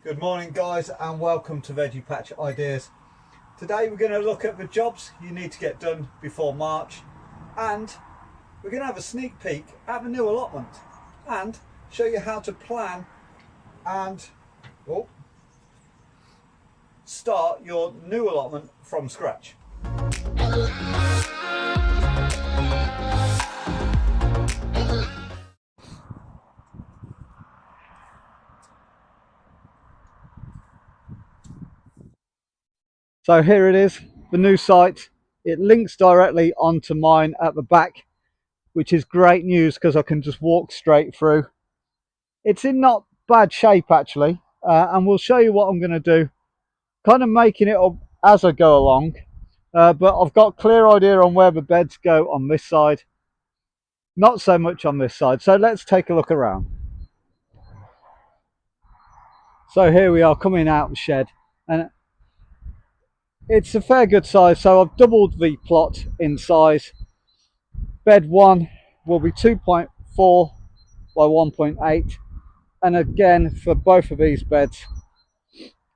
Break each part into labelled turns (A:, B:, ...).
A: Good morning guys and welcome to Veggie Patch Ideas. Today we're going to look at the jobs you need to get done before March, and we're going to have a sneak peek at the new allotment and show you how to plan and start your new allotment from scratch. So here it is, the new site. It links directly onto mine at the back, which is great news because I can just walk straight through. It's in not bad shape actually, and we'll show you what I'm going to do, kind of making it up as I go along, but I've got a clear idea on where the beds go on this side, not so much on this side. So let's take a look around. So here we are coming out the shed, and it's a fair good size. So I've doubled the plot in size. Bed 1 will be 2.4 by 1.8, and again for both of these beds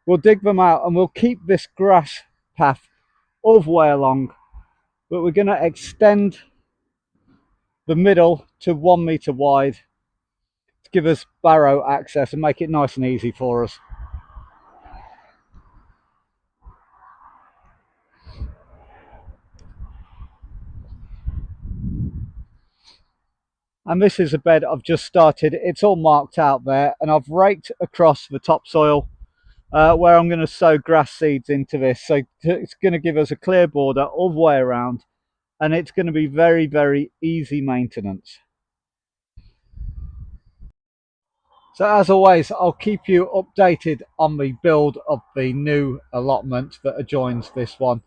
A: we'll dig them out and we'll keep this grass path all the way along, but we're going to extend the middle to 1 meter wide to give us barrow access and make it nice and easy for us. And this is a bed I've just started. It's all marked out there, and I've raked across the topsoil where I'm going to sow grass seeds into this. So it's going to give us a clear border all the way around, and it's going to be very, very easy maintenance. So as always, I'll keep you updated on the build of the new allotment that adjoins this one,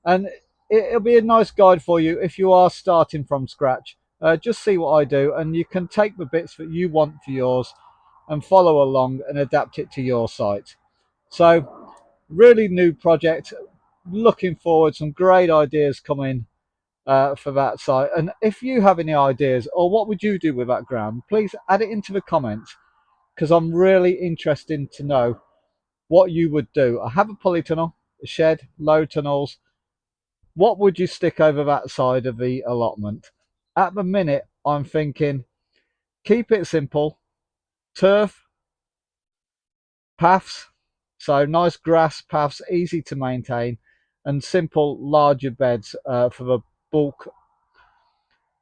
A: and it'll be a nice guide for you if you are starting from scratch. Just see what I do, and you can take the bits that you want for yours and follow along and adapt it to your site. So really new project, looking forward, some great ideas coming for that site. And if you have any ideas or what would you do with that ground, please add it into the comments, because I'm really interested to know what you would do. I have a polytunnel, a shed, low tunnels. What would you stick over that side of the allotment? At the minute, I'm thinking keep it simple, turf, paths, so nice grass paths, easy to maintain, and simple larger beds for the bulk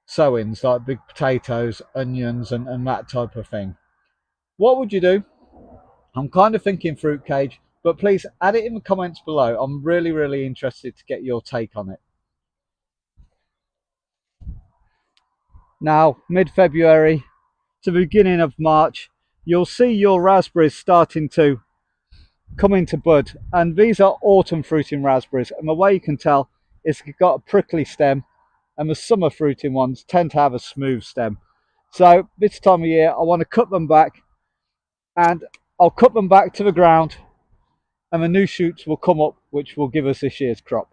A: sowings like big potatoes, onions, and that type of thing. What would you do? I'm kind of thinking fruit cage, but please add it in the comments below. I'm really interested to get your take on it. Now, mid-February to the beginning of March, you'll see your raspberries starting to come into bud, and these are autumn fruiting raspberries, and the way you can tell is they've got a prickly stem, and the summer fruiting ones tend to have a smooth stem. So this time of year I want to cut them back, and I'll cut them back to the ground, and the new shoots will come up, which will give us this year's crop.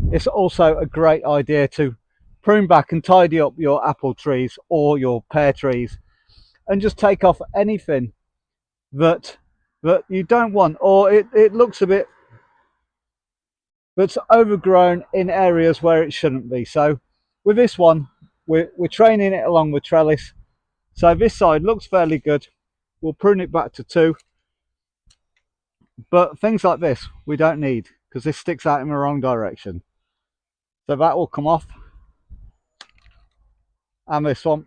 A: It's also a great idea to prune back and tidy up your apple trees or your pear trees, and just take off anything that you don't want, or it looks a bit that's overgrown in areas where it shouldn't be. So with this one, we're training it along the trellis, so this side looks fairly good. We'll prune it back to 2, but things like this we don't need because this sticks out in the wrong direction. So that will come off, and this one.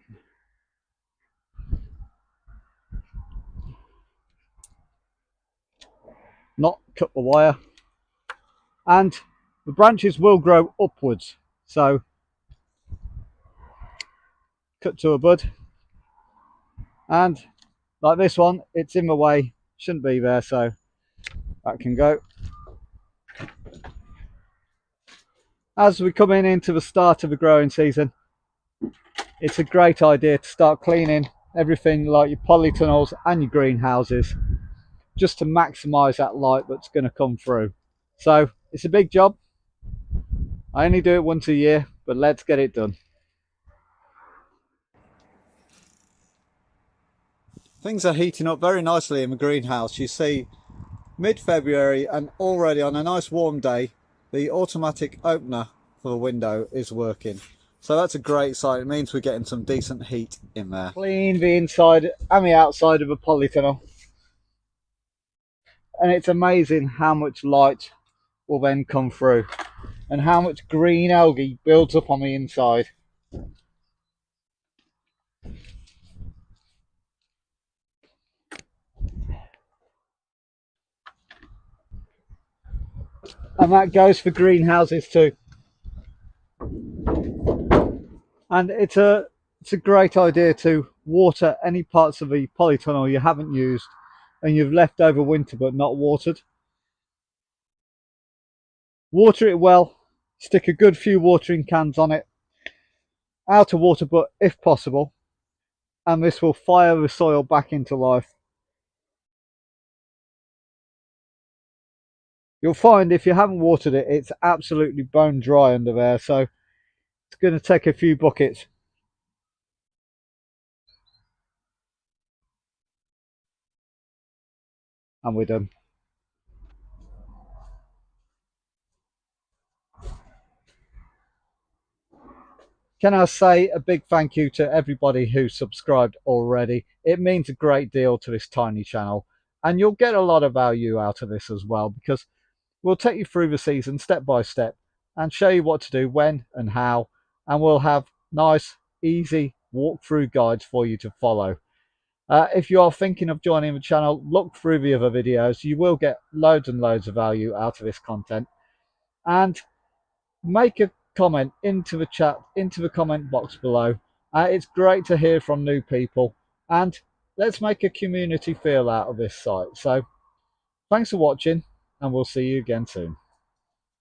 A: Not cut the wire, and the branches will grow upwards, so cut to a bud, and like this one, it's in the way, shouldn't be there, so that can go. As we come into the start of the growing season, it's a great idea to start cleaning everything like your polytunnels and your greenhouses, just to maximize that light that's going to come through. So it's a big job. I only do it once a year, but let's get it done. Things are heating up very nicely in the greenhouse. You see, mid-February and already on a nice warm day, the automatic opener for the window is working. So that's a great sign. It means we're getting some decent heat in there. Clean the inside and the outside of a polytunnel. And it's amazing how much light will then come through and how much green algae builds up on the inside. And that goes for greenhouses too. And it's a great idea to water any parts of the polytunnel you haven't used and you've left over winter but not watered. Water it well, stick a good few watering cans on it, out of water but if possible, and this will fire the soil back into life. You'll find if you haven't watered it, it's absolutely bone dry under there, so it's going to take a few buckets. And we're done. Can I say a big thank you to everybody who's subscribed already? It means a great deal to this tiny channel, and you'll get a lot of value out of this as well, because we'll take you through the season step by step and show you what to do, when and how, and we'll have nice, easy walkthrough guides for you to follow. If you are thinking of joining the channel, look through the other videos. You will get loads and loads of value out of this content. And make a comment into the chat, into the comment box below. It's great to hear from new people. And let's make a community feel out of this site. So thanks for watching, and we'll see you again soon.